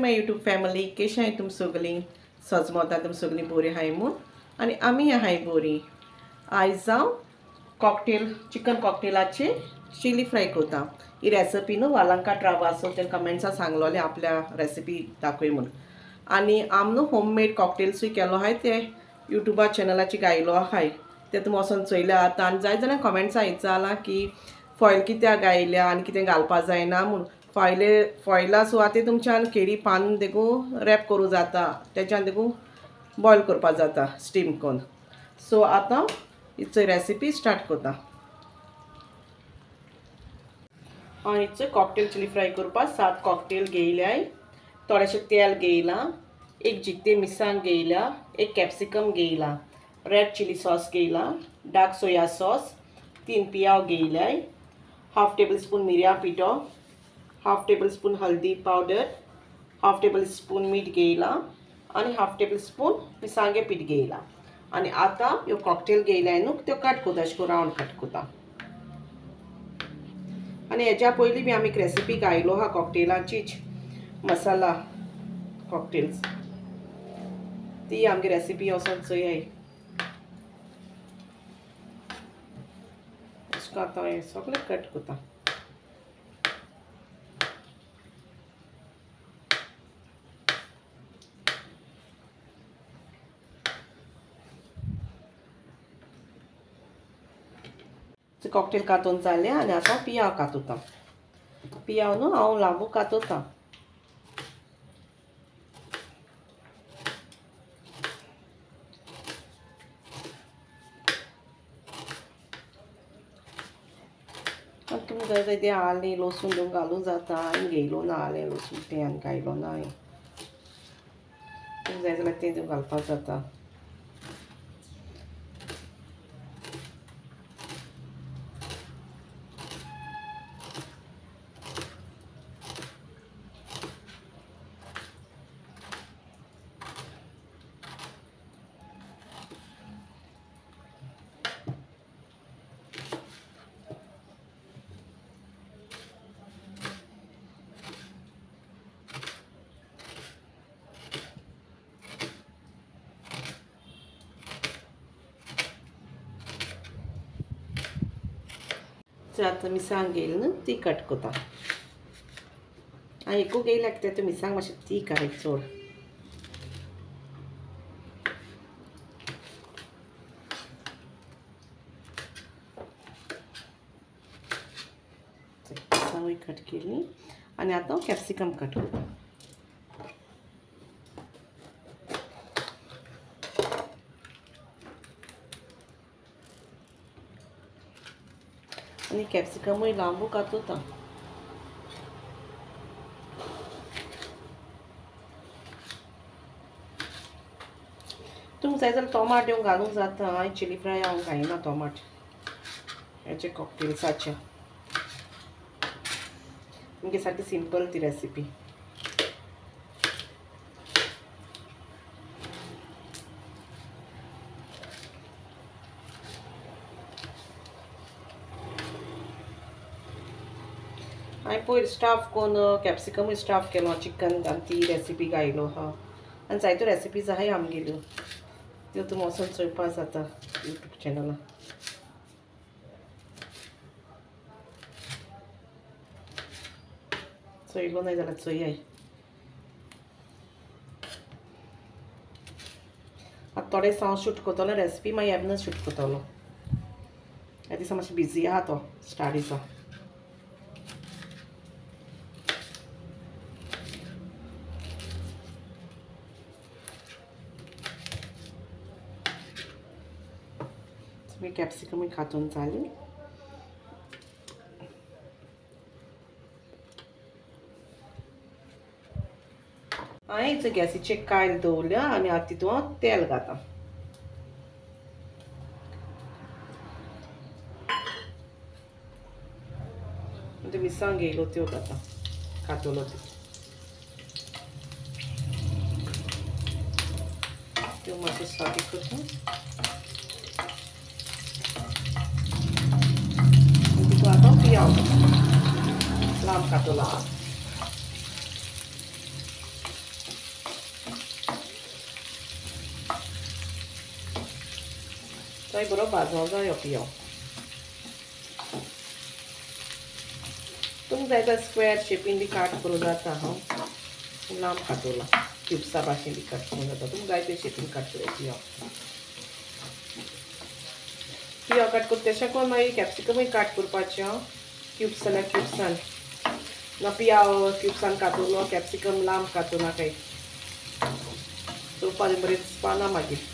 My YouTube family कशें आहाय तुम सगलीं सजमोता तुम सगलीं बरी आहाय म्हूण आनी आमी आहाय बरी. आयज हांव कॉकटेल चिकन कॉकटेलाची चिली फ्राय करता. ही रेसिपी न्हू वालांका ट्रावासो तें कमेंट्सां सांगलोलें आपल्या रेसिपी दाखय म्हूण. आनी आम न्हू होममेड कॉकटेल्सूय केलो आहाय ते यूट्यूबा चॅनलाची गायलो आहाय ते तुमी वचोन चोयल्या आतां. आनी जाय जाल्यार कमेंट्सां विचारलां की फॉयल कित्याक गायल्या आनी कितें घालपा जायना म्हूण. फॉयला सुवाते तुमच्यान केळी पान देखून रॅप करूं जाता, तेच्यान देखून बॉयल करपा जाता स्टीम करून. सो आतां हिचो रेसिपी स्टार्ट करता. हांव हिचो कॉकटेल चिली फ्राय करपाक 7 कॉकटेल घेयल्याय. थोडेशें तेल घेयलां, एक जित्ते मिरसांग घेयल्या, एक कॅप्सिकम घेयलां, रेड चिली सॉस घेयलां, डार्क सोया सॉस, 3 पियाव घेयल्याय, हाफ टेबल स्पून मिरयां पिठो, हाफ टेबल स्पून हल्दी पावडर, हाफ टेबल स्पून मीठ घेयलां आनी हाफ टेबल स्पून मिरसांगे पीठ घेयलां. आनी आतां ह्यो कॉकटेल घेयल्याय न्हू त्यो कट कोता, अशें करून रावंड कट कोता. आनी हेज्या पयलीं बी आमी एक रेसिपी घायलो आहा कॉकटेलाचीच मसाला कॉकटेल्स, ती आमगे रेसिपी वचोन चोयाय. अशें आतां हें सगळें कट कोता. कॉकटेल कातून जालें आनी आतां पियाव कातोता. पियाव न्हू हांव लांबू कातोता. तुमी जाय जाय तें आलें लसूण घेवन घालूं जाता. हांवें घेयलो ना आलें लसूण तें आनी घायलो ना हांवें. तुमी जाय जाल्यार तें घेवन घालपाक जाता. आतां मिरसांग घेयली न्हू ती कट कोता. हांवें एकू घेयल्या कित्याक मिरसांग मातशी तीख आहाय चड. मिरसांगूय कट केली आनी आतां कॅप्सिकम कट कोता. आनी कॅप्सिकमूय लांबू कातोता. तुमकां जाय जाल्यार टोमाट येवन घालूंक जाता. हांवें चिली फ्राय हांव घायना टोमाट हेचे कॉकटेल्साचे. तुमगे सारकी सिंपल ती रेसिपी. हांवें पयर स्टाफ करून कॅप्सिकमूय स्टाफ केलो चिकन आनी ती रेसिपी घायलो आहा. आनी जायत्यो रेसिपीज आहाय आमगेल्यो त्यो तुमी वचोन चोवपा जाता यूट्यूब चॅनलार. चोयलो नाय जाल्यार चोयाय. आतां थोडे दिस हांव शूट करतलो रेसिपी, मागीर एबनस शूट करतलो. ह्या दिसा मातशें बिजी आहा तो स्टडीचा. मी कॅप्सिकमूय कातून जाली. हांवें हिचो गॅसीचेर कायल दवरल्या आनी आतां तितून हांव तेल घाता. ते मिरसांग घेयलो त्यो घाता कातोलो त्यो मातशें सादी करता. तितून आतां पियाव लांब कातोला. तो बरो भाजूंक जायो पियो. तुमकां जाय तर स्क्वेअर शेपीन बी काट करूं जाता. हांव लांब काटोला क्युब्सा भाशेन बी कट करूं जाता. तुमकां जाय ते शेपीन कट करूं पियो. पियो कट करून तशें करून मागीर कॅप्सिकमूय काट करपाचें क्युब्स जाल्यार क्युब्सान. ना पियाव क्युब्सान कातून कॅप्सिकम लांब कातूं नाकाय. चोवपाक बरें दिसपाना मागीर.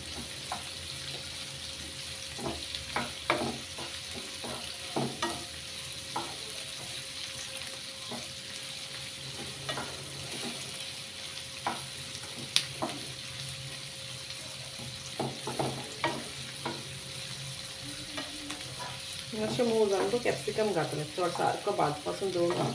मातशें मोव जावन तूं कॅप्सिकम घातलें चड सारको भाजपासून दवरना.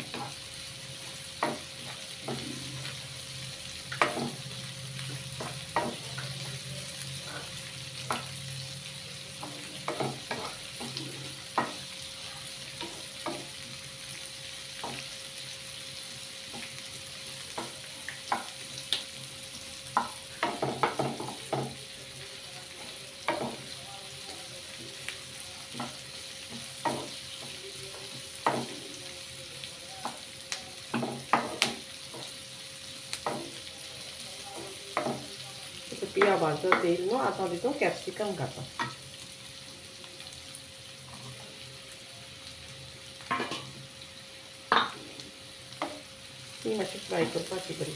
पिया भाजत येईल न्हू. आतां तितून कॅप्सिकम घाता. ती मातशी फ्राय करपाची बरी.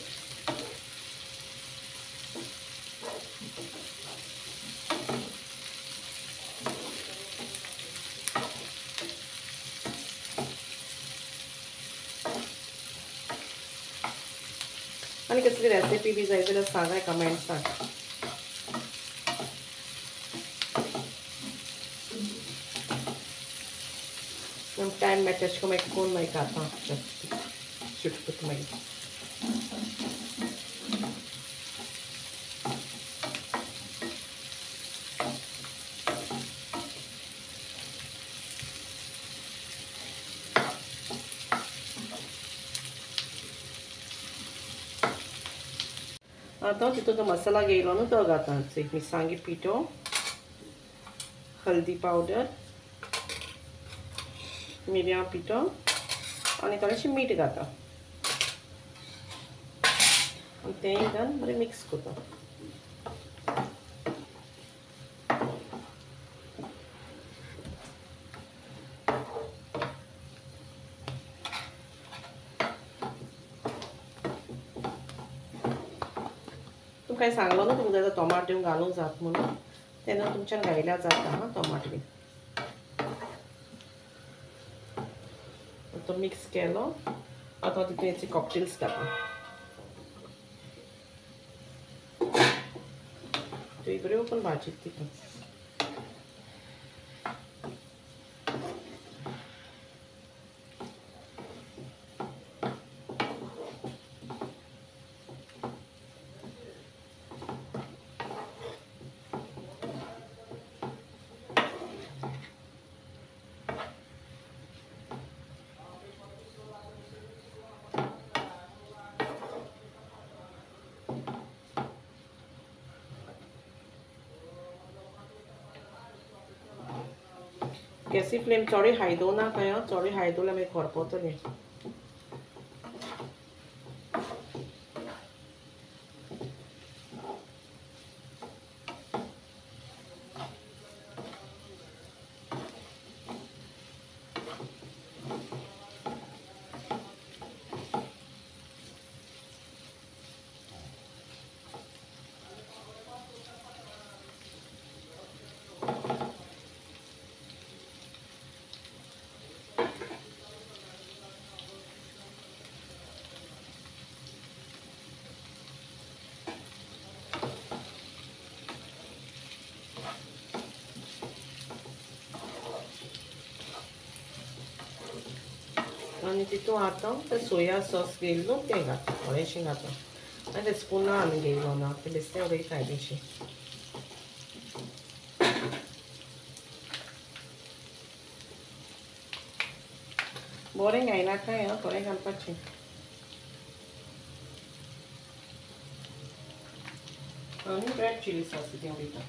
आनी कसली रेसिपी बी जाय जाल्यार सांगाय कमेंट्सान. टायम मेळटा तशें करून मागीर कोण मागीर खाता शिफ्ट करता मागीर. आतां तितून तो मसाला घेयलो न्हू तो घाता. एक मिरसांगे पिठो, हल्दी पावडर, मिरयां पिठो आनी थोडेंशें मीठ घाता. आनी तेंय घालून बरें मिक्स करता. तुमकां सांगलो न्हू तुमकां जाय टोमाटो घालूंक जाता म्हणून. तेन्ना तुमच्यान घायल्यार जाता टोमाटो बी. तो मिक्स केलो. आतां तितून हेचे कॉकटेल्स घाता. त्यो बऱ्यो करून भाजीत तितून. गॅसी फ्लेम चोडूय हाय दवरनाका. चोडूय हाय दवरल्यार मागीर करपोतलें. आनी तितून आतां ते सोया सॉस घेयलो तें घाता. थोडेंशें घाता. आनी ते स्पुनान घेयलो ना. ते बेश्टें उडयताय तेशी. बरें घायनाकाय थोडें घालपाचें. आनी रेड चिली सॉस तितून उडयता.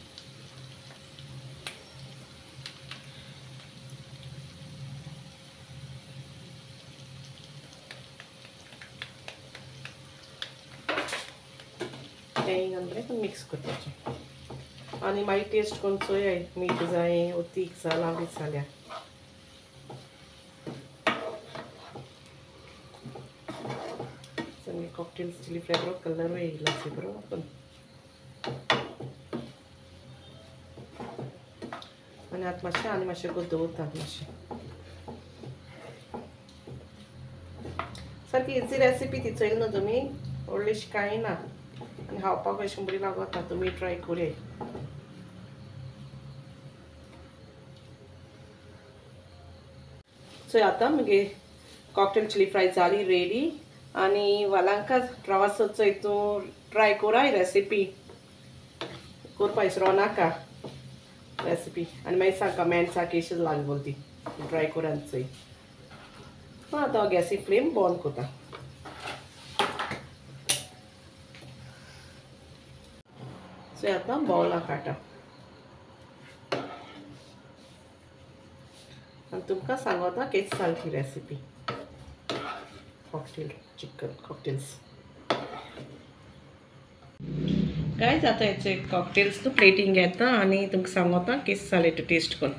तें घालून मिक्स करपाचें आनी मागीर टेस्ट करून चोय मीठ जाय वो तीख जाला बी जाल्या कॉकटेल चिली फ्राय बरो कलर येयला बरो पण आनी आतां मातशें आनी मातशें दवरता मातशें सारकी इजी रेसिपी ती चोयल न्हू तुमी व्हडलीशी कांय ना आनी खावपाक अशें बरी लागता तुमी ट्राय करूय सो आतां मगे कॉकटेल चिली फ्राय जाली रेडी आनी वालांका ट्रावासोचो हितून ट्राय कोराय रेसिपी करपा इसरो नाका रेसिपी आनी मागीर सांग कमेंट्सा केशी लागली ती ट्राय करून चोय आतां गॅसी फ्लेम बंद कोता सो आतां बावला काटा आनी तुमकां सांगता केच जाली recipe cocktail chicken cocktails guys आतां हेचे कॉकटेल्स न्हू प्लेटींग घेता आनी तुमकां सांगता केस जाले तो टेस्ट करून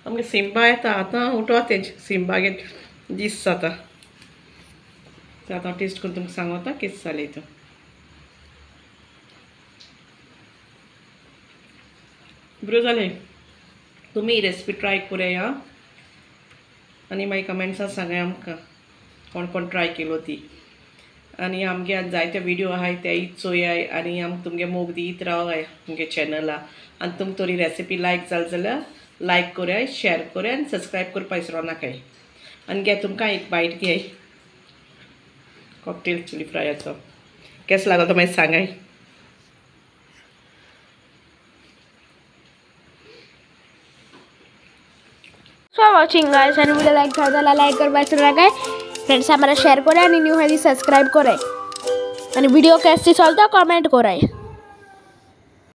आमगे सिंबा येता आतां उठवा तेज सिंबागे दीस जाता आतां टेस्ट करून तुमकां सांगता केस जाले तो बरो जालें तुमी ही रेसिपी ट्राय करूया आनी मागीर कमेंट्सां सांगाय आमकां कोण कोण ट्राय केलो ती आनी आमगे आतां जायते व्हिडिओ आहाय तेय चोयाय आनी आमकां तुमगे मोग दीत रावाय आमगे चॅनला आनी तुमकां तोरी रेसिपी लायक जाल जाल्यार लायक कराय शेअर कराय आनी सबस्क्रायब करपा विसरो नाकाय आनी घे तुमकां एक बायट घे कॉकटेल चिली फ्रायाचो केस लागलो तो मागीर सांगाय फॉर वॉचिंग गाइस आणि व्हिडिओ लाईक झाला लाईक करपा विसरू नका फ्रेंड्स आम्हाला शेअर करा आणि न्यू है सब्सक्राइब करा आणि व्हिडिओ कैसी चलता कमेंट कराय।